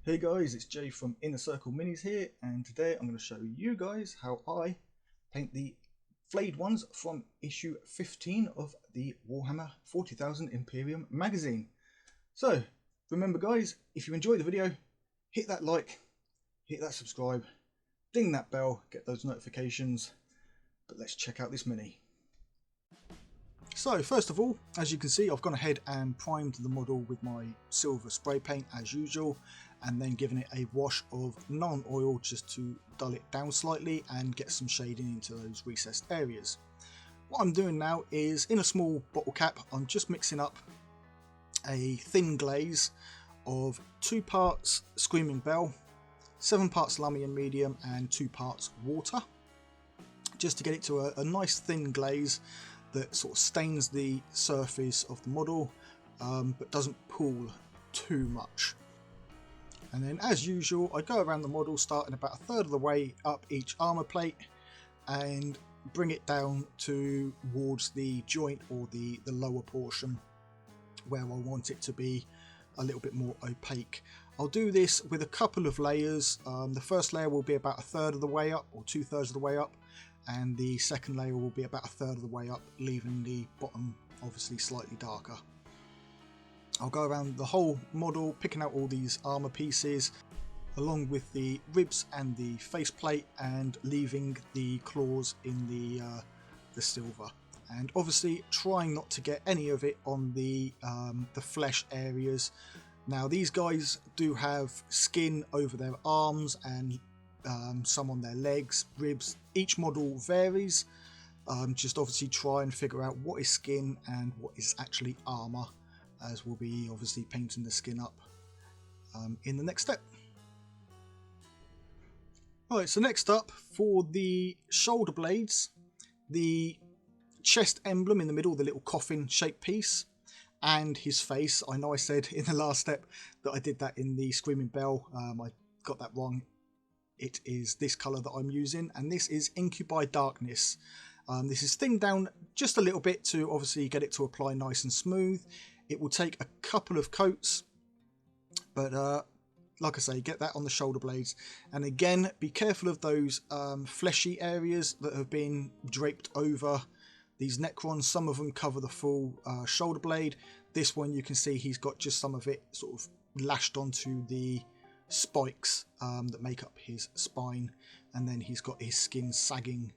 Hey guys, it's Jay from Inner Circle Minis here, and today I'm going to show you guys how I paint the Flayed ones from issue 15 of the Warhammer 40,000 Imperium magazine. So, remember guys, if you enjoyed the video, hit that like, hit that subscribe, ding that bell, get those notifications, but let's check out this mini. So first of all, as you can see, I've gone ahead and primed the model with my silver spray paint as usual, and then given it a wash of non-oil just to dull it down slightly and get some shading into those recessed areas. What I'm doing now is, in a small bottle cap, I'm just mixing up a thin glaze of 2 parts Screaming Bell, 7 parts Lamian Medium and 2 parts water, just to get it to a nice thin glaze that sort of stains the surface of the model but doesn't pool too much. And then as usual, I go around the model starting about a third of the way up each armor plate and bring it down towards the joint or the lower portion where I want it to be a little bit more opaque. I'll do this with a couple of layers. The first layer will be about a third of the way up or 2/3 of the way up, and the second layer will be about a third of the way up, leaving the bottom obviously slightly darker. I'll go around the whole model picking out all these armor pieces along with the ribs and the faceplate, and leaving the claws in the silver, and obviously trying not to get any of it on the flesh areas. Now these guys do have skin over their arms and some on their legs, ribs. Each model varies. Just obviously try and figure out what is skin and what is actually armor, as we'll be obviously painting the skin up in the next step. Alright, so next up, for the shoulder blades, the chest emblem in the middle, the little coffin shaped piece, and his face. I know I said in the last step that I did that in the Screaming Bell. I got that wrong. It is this colour that I'm using, and this is Incubi Darkness. This is thinned down just a little bit to obviously get it to apply nice and smooth. It will take a couple of coats, but like I say, get that on the shoulder blades. And again, be careful of those fleshy areas that have been draped over these Necrons. Some of them cover the full shoulder blade. This one, you can see he's got just some of it sort of lashed onto the spikes that make up his spine, and then he's got his skin sagging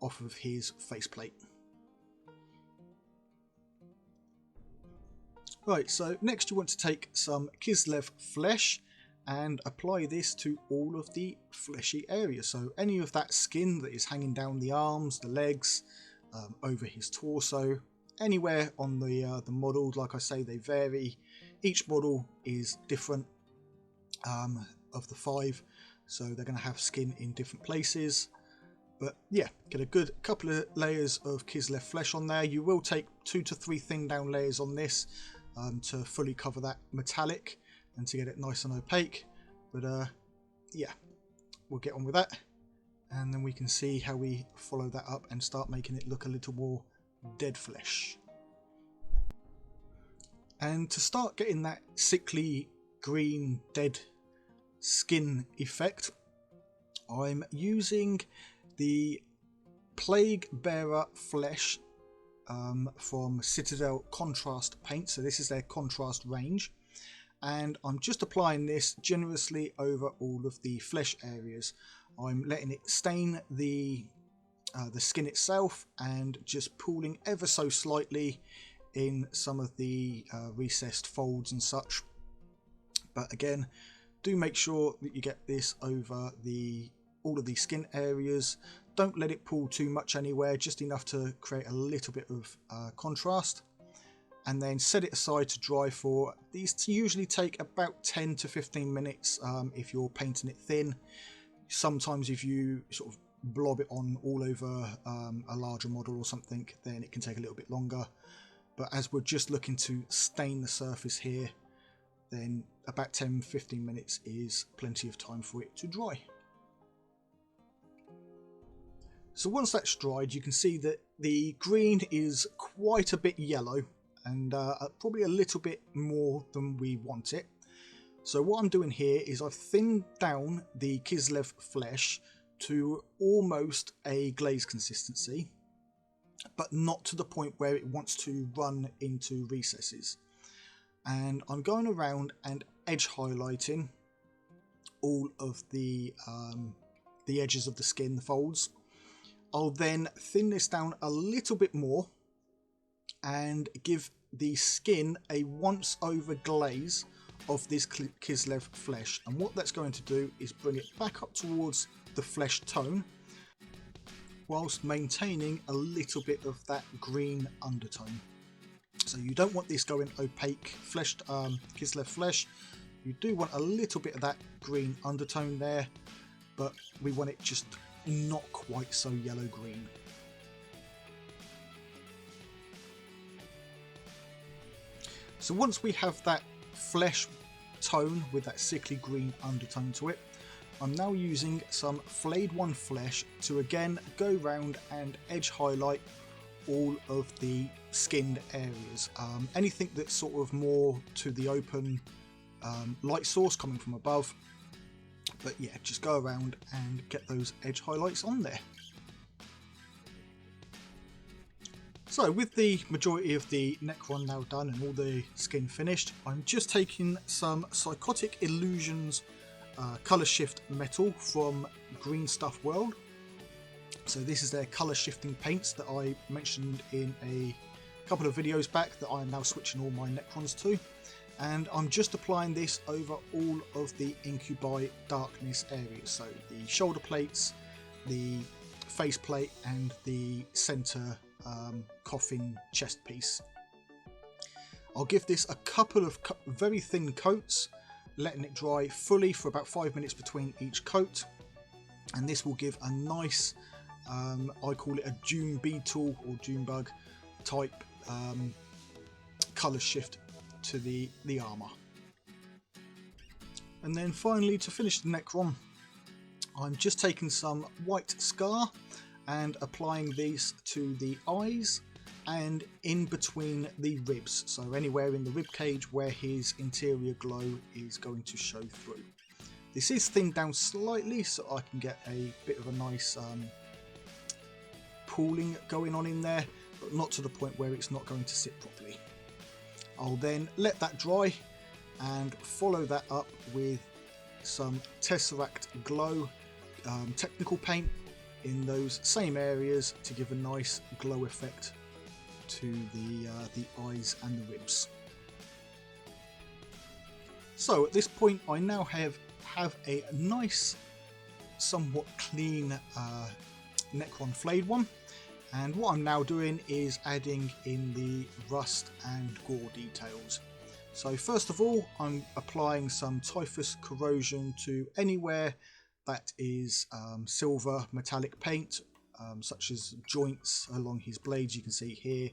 off of his faceplate. Right, so next you want to take some Kislev flesh and apply this to all of the fleshy areas. So any of that skin that is hanging down the arms, the legs, over his torso, anywhere on the model. Like I say, they vary. Each model is different of the 5, so they're going to have skin in different places. But yeah, get a good couple of layers of Kislev flesh on there. You will take 2 to 3 thin down layers on this to fully cover that metallic and to get it nice and opaque. But yeah, we'll get on with that, and then we can see how we follow that up and start making it look a little more dead flesh. And to start getting that sickly green dead skin effect, I'm using the Plague Bearer flesh from Citadel Contrast Paint. So this is their contrast range, and I'm just applying this generously over all of the flesh areas. I'm letting it stain the skin itself and just pooling ever so slightly in some of the recessed folds and such. But again, do make sure that you get this over all of the skin areas. Don't let it pool too much anywhere, just enough to create a little bit of contrast, and then set it aside to dry for these to usually take about 10 to 15 minutes if you're painting it thin. Sometimes if you sort of blob it on all over a larger model or something, then it can take a little bit longer. But as we're just looking to stain the surface here, then about 10-15 minutes is plenty of time for it to dry. So once that's dried, you can see that the green is quite a bit yellow, and probably a little bit more than we want it. So what I'm doing here is I've thinned down the Kislev flesh to almost a glaze consistency, but not to the point where it wants to run into recesses. And I'm going around and edge highlighting all of the edges of the skin, the folds. I'll then thin this down a little bit more and give the skin a once over glaze of this Kislev flesh, and what that's going to do is bring it back up towards the flesh tone whilst maintaining a little bit of that green undertone. So you don't want this going opaque fleshed Kislev flesh. You do want a little bit of that green undertone there, but we want it just not quite so yellow green. So once we have that flesh tone with that sickly green undertone to it, I'm now using some Flayed 1 flesh to again go round and edge highlight all of the skinned areas. Anything that's sort of more to the open light source coming from above, but yeah, just go around and get those edge highlights on there. So with the majority of the Necron now done and all the skin finished, I'm just taking some Psychotic Illusions colour shift metal from Green Stuff World. So this is their colour shifting paints that I mentioned in a couple of videos back that I'm now switching all my Necrons to. And I'm just applying this over all of the Incubi darkness areas, so the shoulder plates, the face plate and the centre coffin chest piece. I'll give this a couple of very thin coats, letting it dry fully for about 5 minutes between each coat, and this will give a nice I call it a June Beetle or June Bug type colour shift to the armour. And then finally, to finish the Necron, I'm just taking some white Scar and applying these to the eyes and in between the ribs, so anywhere in the rib cage where his interior glow is going to show through. This is thinned down slightly so I can get a bit of a nice pooling going on in there, but not to the point where it's not going to sit properly. I'll then let that dry and follow that up with some Tesseract Glow technical paint in those same areas to give a nice glow effect to the eyes and the ribs. So at this point I now have a nice, somewhat clean Necron Flayed 1, and what I'm now doing is adding in the rust and gore details. So first of all, I'm applying some Typhus Corrosion to anywhere that is silver metallic paint, such as joints along his blades. You can see here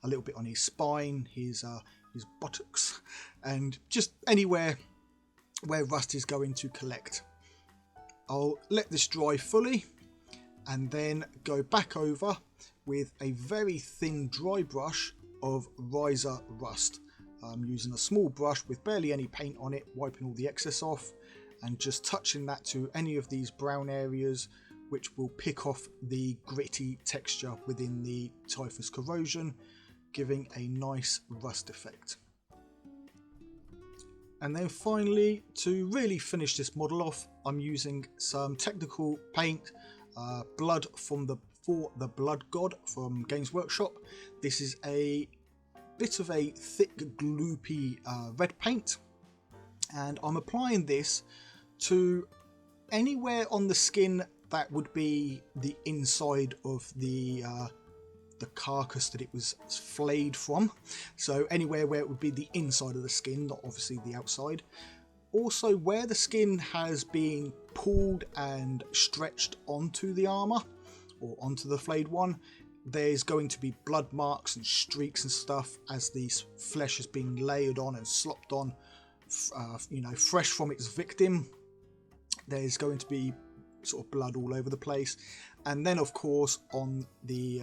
a little bit on his spine, his buttocks, and just anywhere where rust is going to collect. I'll let this dry fully and then go back over with a very thin dry brush of Riser Rust. I'm using a small brush with barely any paint on it, wiping all the excess off and just touching that to any of these brown areas, which will pick off the gritty texture within the Typhus Corrosion, giving a nice rust effect. And then finally, to really finish this model off, I'm using some technical paint, Blood for the Blood God from Games Workshop. This is a bit of a thick, gloopy red paint, and I'm applying this to anywhere on the skin that would be the inside of the carcass that it was flayed from. So anywhere where it would be the inside of the skin, not obviously the outside. Also where the skin has been pulled and stretched onto the armour or onto the Flayed 1, there's going to be blood marks and streaks and stuff as the flesh has been layered on and slopped on, fresh from its victim. There's going to be sort of blood all over the place, and then of course on the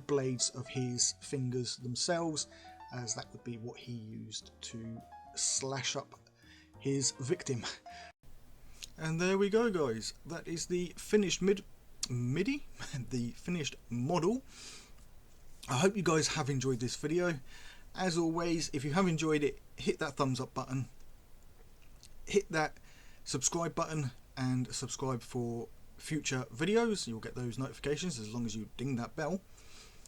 blades of his fingers themselves, as that would be what he used to slash up his victim. And there we go, guys. That is the finished the finished model. I hope you guys have enjoyed this video. As always, if you have enjoyed it, hit that thumbs up button, hit that subscribe button, and subscribe for future videos. You'll get those notifications as long as you ding that bell.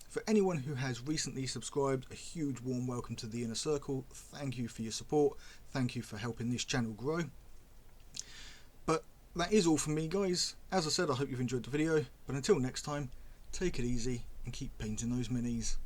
For anyone who has recently subscribed, a huge warm welcome to the inner circle. Thank you for your support. Thank you for helping this channel grow. But that is all from me, guys. As I said, I hope you've enjoyed the video, but until next time, take it easy and keep painting those minis.